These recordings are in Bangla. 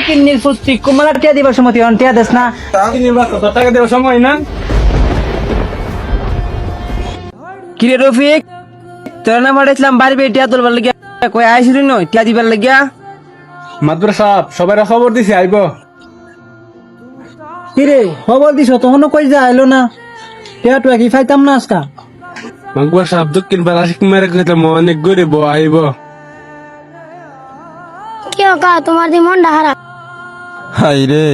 ফকিন্নির ফুস্তি কুমার টিয়া দিবার সময় তুই টিয়া দেস না। টাকা দেওয়ার সময় না। কিরে রফিক, তোর না পাঠাইছিলাম বাড়ি বেয়ে টিয়া তুলবার লাগিয়া, কই আইসিলি নই টিয়া দিবার লাগিয়া? মাদবর সাহেব সবাই খবর দিছি আইব। কিরে খবর দিছ তখনও কই যা আইলো না? টিয়া টুয়া কি ফাইতাম না আজকা? মাদবর সাহেব দক্ষিণ পাড়া আশিক মেরে কইতাম অনেক গরিব আইব। কি কা তোমার দি মনটা খারাপ? হাই রে,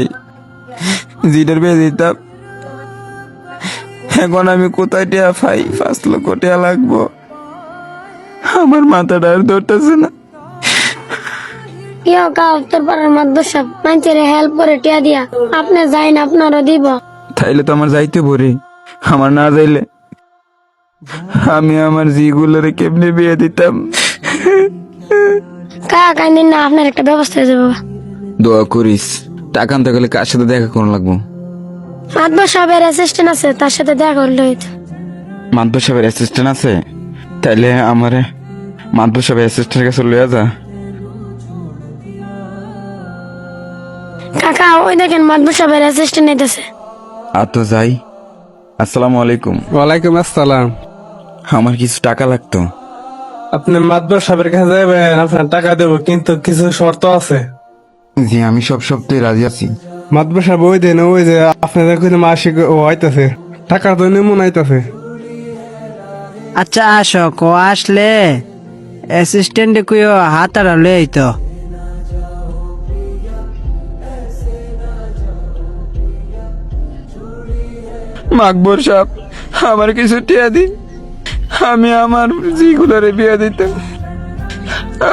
জিডের বিয়ে দিতাম, এখন আমি কোথায় টিয়া পাই? 5 লক্ষ টিয়া লাগবো, আমার মাথাটা আর ধরতেছে না। কি কা তোর পাড়ার মাদ্রাসা সাহেব মানুষের হেল্প করে টিয়া দিয়া, আপনি যাইন আপনারও দিব। তাইলে তো আমার যাইতে ভরে, আমার না যাইলে আমি আমার জিগুলোরে কেমনে বিয়ে দিতাম? কা কাইন্দিন না, আপনার একটা ব্যবস্থা হয়ে যাবে। দোয়া করিস, টাকা আনতে গেলে কার সাথে দেখা করা লাগবো? মাদ্রাসা সাহেবের অ্যাসিস্ট্যান্ট আছে, তার সাথে দেখা করলে হইতো। মাদবর সাহেবের অ্যাসিস্ট্যান্ট আছে? তাইলে আমারে মাদবর সাহেবের অ্যাসিস্ট্যান্টের কাছে লইয়া যা। কাকা ওই দেখেন মাদ্রাসা সাহেবের অ্যাসিস্ট্যান্ট আইতাছে। আর তো যাই। আসসালামু আলাইকুম। ওয়ালাইকুম আসসালাম। আমার কিছু টাকা লাগতো। আপনি মাদবর সাহেবের কাছে যাবেন, আপনার টাকা দেবো, কিন্তু কিছু শর্ত আছে। জি, আমি সব সপ্তাহে রাজি আছি। মাদবর সাহেব ওই দেন, ওই যে আপনাদের কইতে মাসিক ও আইতাছে, টাকা তো নিমন আইতাছে। আচ্ছা আসো, কো আসলে অ্যাসিস্ট্যান্ট কইও হাত আর লই তো। মাকবর সাহেব, আমার কিছু টিয়া দিন, আমি আমার জিগুলারে বিয়ে দিতাম,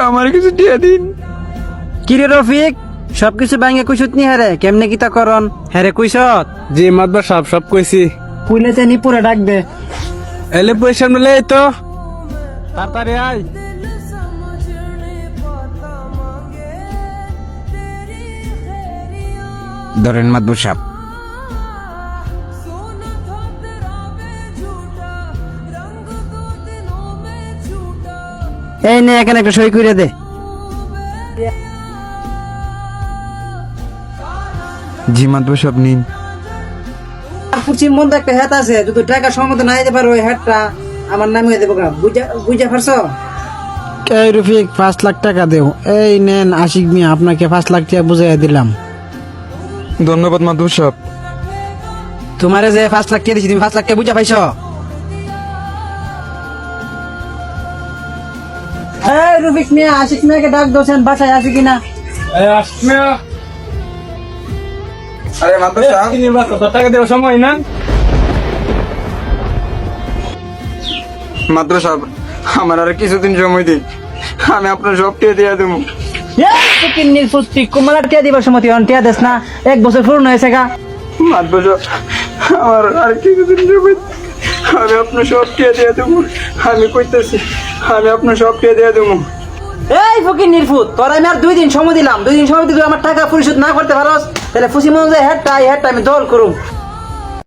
আমার কিছু টিয়া দিন। কিরে রফিক, সবকিছু ভাঙে কইছত নি হারে? কেমনে কিতা করন হারে কইছত? জি মাদবর সাহেব সব কইছি। কইলে জানি পুরা ডাক দে। এলে পয়সা মিলে তো তাড়াতাড়ি আয়। ধরেন মাদবর সাহেব। এই নে এখানে একটা সই করে দে। জি মাদবর সাহেব নিন। পশ্চিম বন্ধ একটা হ্যাট আছে, যদি টাকা সমত না দিতে পারো ওই হ্যাটটা আমার নামে হয়ে দেবো। বুঝা পারছো? এই রফিক 5 লাখ টাকা দেও। এই নেন আশিক মিয়া, আপনাকে 5 লাখ টাকা বুঝাইয়া দিলাম। ধন্যবাদ মাদবর সাহেব। তোমারে যে 5 লাখ টাকা দিছি, তুমি 5 লাখ টাকা বুঝা পাইছো? এই রফিক মিয়া, আশিক মিয়াকে ডাক দোছেন, বাসায় আছে কিনা? আরে মাদবর সাহেব, টাকা দেওয়ার সময় না। মাদবর সাহেব, আমার আর কিছুদিন সময় দিন, আমি আপনার সব টিয়া দিয়ে দেবো। কিন্নির ফুস্তি কুমার টিয়া দিবার সময় তুই টিয়া দেস না। 1 বছর পুরনো হয়েছে গা। মাদবর সাহেব, আমার আর কিছুদিন সময় দিন, আমি আপনার সব টিয়া দিয়ে দেবো। আমি কইতেছি, আমি আপনার সব টিয়া দিয়ে দেবো। এই ফকির নির্ফুত, তোর আমি আর 2 দিন সময় দিলাম। 2 দিন সময় দিলে আমার টাকা পরিশোধ না করতে পারস, তাহলে ফুসি মনে হ্যাটটা আমি দল করুম।